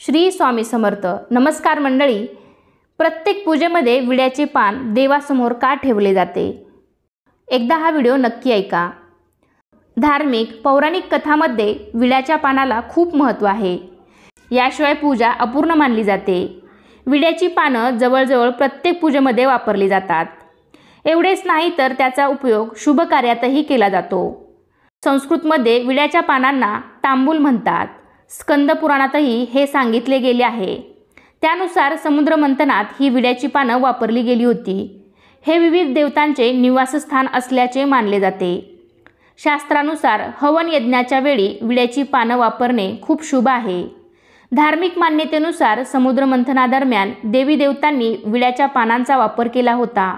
श्री स्वामी समर्थ. नमस्कार मंडळी. प्रत्येक पूजेमध्ये विड्याचे पान देवासमोर का ठेवले जाते? एकदा हा व्हिडिओ नक्की ऐका. धार्मिक पौराणिक कथांमध्ये विड्याच्या पानाला खूप महत्त्व आहे. याशिवाय पूजा अपूर्ण मानली जाते. विड्याची पानं जवळजवळ प्रत्येक पूजेमध्ये वापरली जातात. एवढेच नाही तर त्याचा उपयोग शुभ कार्यातही केला जातो. संस्कृतमध्ये विड्याच्या पानांना तांबूल म्हणतात. स्कंद पुराणातही हे सांगितले गेले आहे. त्यानुसार समुद्र मंथनात ही विड्याची पानं वापरली गेली होती. हे विविध देवतांचे निवासस्थान असल्याचे मानले जाते. शास्त्रानुसार हवन यज्ञाच्या वेळी विड्याची पानं वापरणे खूप शुभ आहे. धार्मिक मान्यतेनुसार समुद्र मंथनादरम्यान देवी देवतांनी विड्याच्या पानांचा वापर केला होता.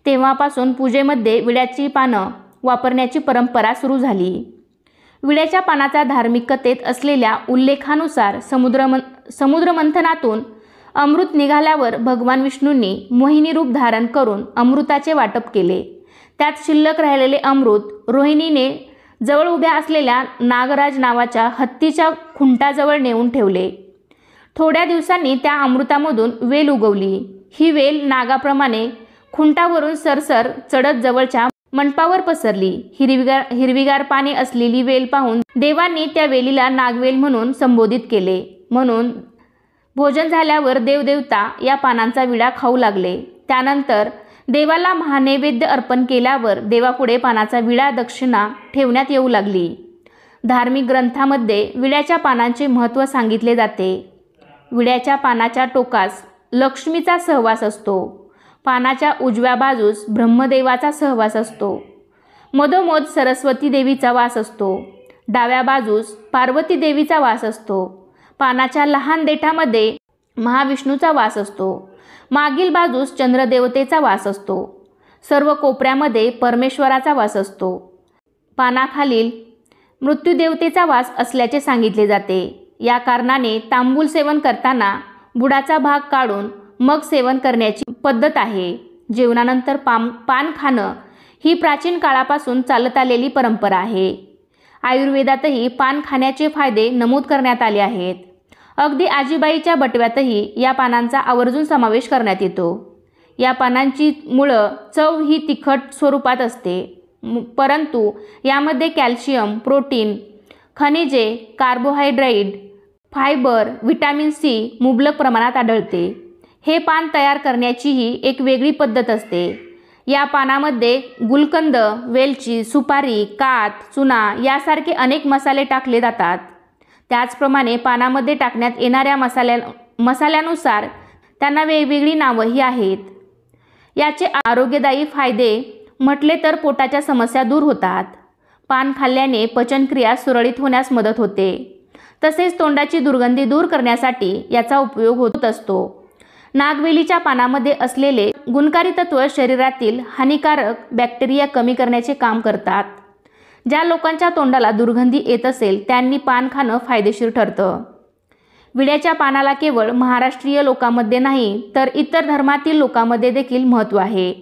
तेव्हापासून पूजेमध्ये विड्याची पानं वापरण्याची परंपरा सुरू झाली. विड्याच्या पानाचा धार्मिक कथेत असलेल्या उल्लेखानुसार समुद्र मंथनातून अमृत निघाल्यावर भगवान विष्णूंनी मोहिनी रूप धारण करून अमृताचे वाटप केले. त्यात शिल्लक राहिलेले अमृत रोहिणीने जवळ उभ्या असलेल्या नागराज नावाच्या हत्तीच्या खुंटाजवळ नेऊन ठेवले. थोड्या दिवसांनी त्या अमृतामधून वेल उगवली. ही वेल नागाप्रमाणे खुंटावरून सरसर चढत जवळच्या मंडपावर पसरली. हिरवीगार पाने असलेली वेल पाहून देवांनी त्या वेलीला नागवेल म्हणून संबोधित केले. म्हणून भोजन झाल्यावर देवदेवता या पानांचा विडा खाऊ लागले. त्यानंतर देवाला महानैवेद्य अर्पण केल्यावर देवापुढे पानाचा विडा दक्षिणा ठेवण्यात येऊ लागली. धार्मिक ग्रंथामध्ये विड्याच्या पानांचे महत्त्व सांगितले जाते. विड्याच्या पानाच्या टोकास लक्ष्मीचा सहवास असतो. पानाच्या उजव्या बाजूस ब्रह्मदेवाचा सहवास असतो. मधोमध सरस्वती देवीचा वास असतो. डाव्या बाजूस पार्वती देवीचा वास असतो. पानाच्या लहान देठामध्ये महाविष्णूचा वास असतो. मागील बाजूस चंद्रदेवतेचा वास असतो. सर्व कोपऱ्यामध्ये परमेश्वराचा वास असतो. पानाखालील मृत्यूदेवतेचा वास असल्याचे सांगितले जाते. या कारणाने तांबूल सेवन करताना बुडाचा भाग काढून मग सेवन करण्याची पद्धत आहे. जेवणानंतर पान खाणं ही प्राचीन काळापासून चालत आलेली परंपरा आहे. आयुर्वेदातही पान खाण्याचे फायदे नमूद करण्यात आले आहेत. अगदी आजीबाईच्या बटव्यातही या पानांचा आवर्जून समावेश करण्यात येतो. या पानांची मुळं चव ही तिखट स्वरूपात असते, परंतु यामध्ये कॅल्शियम, प्रोटीन, खनिजे, कार्बोहायड्रेट, फायबर, व्हिटॅमिन सी मुबलक प्रमाणात आढळते. हे पान तयार करण्याचीही एक वेगळी पद्धत असते. या पानामध्ये गुलकंद, वेलची, सुपारी, काथ, चुना यासारखे अनेक मसाले टाकले जातात. त्याचप्रमाणे पानामध्ये टाकण्यात येणाऱ्या मसाल्यानुसार त्यांना वेगवेगळी नावंही आहेत. याचे आरोग्यदायी फायदे म्हटले तर पोटाच्या समस्या दूर होतात. पान खाल्ल्याने पचनक्रिया सुरळीत होण्यास मदत होते. तसेच तोंडाची दुर्गंधी दूर करण्यासाठी याचा उपयोग होत असतो. नागवेलीच्या पानामध्ये असलेले गुणकारी तत्व शरीरातील हानिकारक बॅक्टेरिया कमी करण्याचे काम करतात. ज्या लोकांच्या तोंडाला दुर्गंधी येत असेल त्यांनी पान खाणं फायदेशीर ठरतं. विड्याच्या पानाला केवळ महाराष्ट्रीय लोकांमध्ये नाही तर इतर धर्मातील लोकांमध्ये देखील महत्त्व आहे.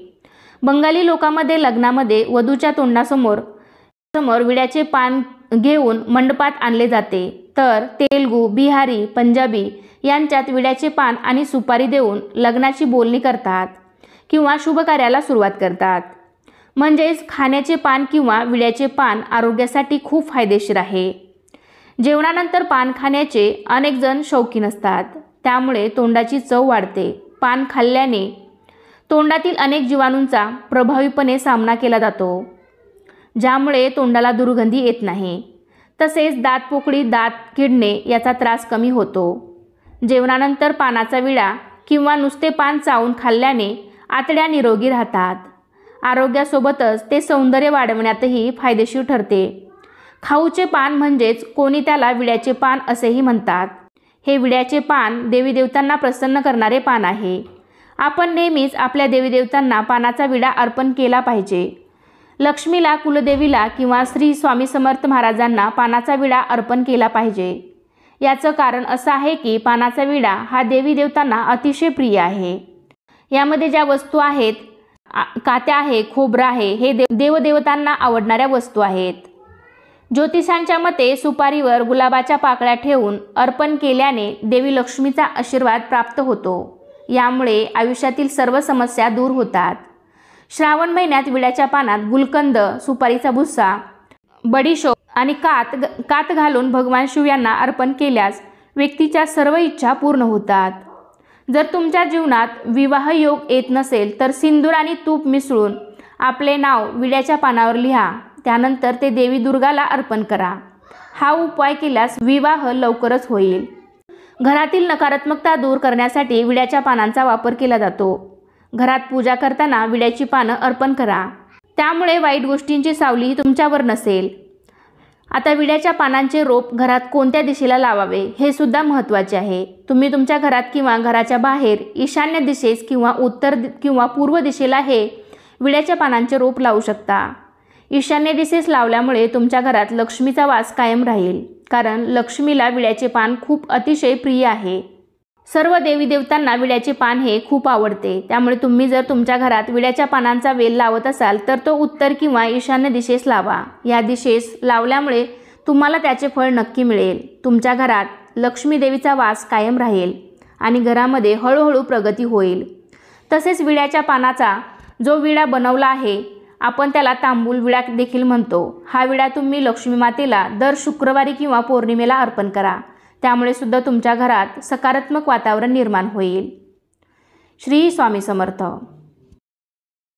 बंगाली लोकांमध्ये लग्नामध्ये वधूच्या तोंडासमोर विड्याचे पान घेऊन मंडपात आणले जाते. तर तेलुगू, बिहारी, पंजाबी यांच्यात विड्याचे पान आणि सुपारी देऊन लग्नाची बोलणी करतात किंवा शुभ कार्याला सुरुवात करतात. म्हणजेच खाण्याचे पान किंवा विड्याचे पान आरोग्यासाठी खूप फायदेशीर आहे. जेवणानंतर पान खाण्याचे अनेक जण शौकीन असतात. त्यामुळे तोंडाची चव वाढते. पान खाल्ल्याने तोंडातील अनेक जीवाणूंचा प्रभावीपणे सामना केला जातो, ज्यामुळे तोंडाला दुर्गंधी येत नाही. तसेच दातपोकळी, दात किडणे याचा त्रास कमी होतो. जेवणानंतर पानाचा विडा किंवा नुसते पान चावून खाल्ल्याने आतड्या निरोगी राहतात. आरोग्यासोबतच ते सौंदर्य वाढवण्यातही फायदेशीर ठरते. खाऊचे पान म्हणजेच कोणी त्याला विड्याचे पान असेही म्हणतात. हे विड्याचे पान देवी देवतांना प्रसन्न करणारे पान आहे. आपण नेहमीच आपल्या देवी देवतांना पानाचा विडा अर्पण केला पाहिजे. लक्ष्मीला, कुलदेवीला किंवा श्री स्वामी समर्थ महाराजांना पानाचा विडा अर्पण केला पाहिजे. याचं कारण असं आहे की पानाचा विडा हा देवी देवतांना अतिशय प्रिय आहे. यामध्ये ज्या वस्तू आहेत, कात्या आहे, खोबरं आहे, हे देवदेवतांना आवडणाऱ्या वस्तू आहेत. ज्योतिषांच्या मते सुपारीवर गुलाबाच्या पाकळ्या ठेवून अर्पण केल्याने देवी लक्ष्मीचा आशीर्वाद प्राप्त होतो. यामुळे आयुष्यातील सर्व समस्या दूर होतात. श्रावण महिन्यात विड्याच्या पानात गुलकंद, सुपारीचा भुस्सा, बडीशोप आणि कात घालून भगवान शिव यांना अर्पण केल्यास व्यक्तीच्या सर्व इच्छा पूर्ण होतात. जर तुमच्या जीवनात विवाह योग येत नसेल तर सिंदूर आणि तूप मिसळून आपले नाव विड्याच्या पानावर लिहा. त्यानंतर ते देवी दुर्गाला अर्पण करा. हा उपाय केल्यास विवाह लवकरच होईल. घरातील नकारात्मकता दूर करण्यासाठी विड्याच्या पानांचा वापर केला जातो. घरात पूजा करताना विड्याची पानं अर्पण करा. त्यामुळे वाईट गोष्टींची सावली तुमच्यावर नसेल. आता विड्याच्या पानांचे रोप घरात कोणत्या दिशेला लावावे हे सुद्धा महत्त्वाचे आहे. तुम्ही तुमच्या घरात किंवा घराच्या बाहेर ईशान्य दिशेस किंवा उत्तर किंवा पूर्व दिशेला हे विड्याच्या पानांचे रोप लावू शकता. ईशान्य दिशेस लावल्यामुळे तुमच्या घरात लक्ष्मीचा वास कायम राहील, कारण लक्ष्मीला विड्याचे पान खूप अतिशय प्रिय आहे. सर्व देवी देवतांना विड्याचे पान हे खूप आवडते. त्यामुळे तुम्ही जर तुमच्या घरात विड्याच्या पानांचा वेल लावत असाल तर तो उत्तर किंवा ईशान्य दिशेस लावा. या दिशेस लावल्यामुळे तुम्हाला त्याचे फळ नक्की मिळेल. तुमच्या घरात लक्ष्मी देवीचा वास कायम राहील आणि घरामध्ये हळूहळू प्रगती होईल. तसेच विड्याच्या पानाचा जो विडा बनवला आहे, आपण त्याला तांबूल विडा देखील म्हणतो. हा विडा तुम्ही लक्ष्मी मातेला दर शुक्रवारी किंवा पौर्णिमेला अर्पण करा. त्यामुळे सुद्धा तुमच्या घरात सकारात्मक वातावरण निर्माण होईल. श्री स्वामी समर्थ.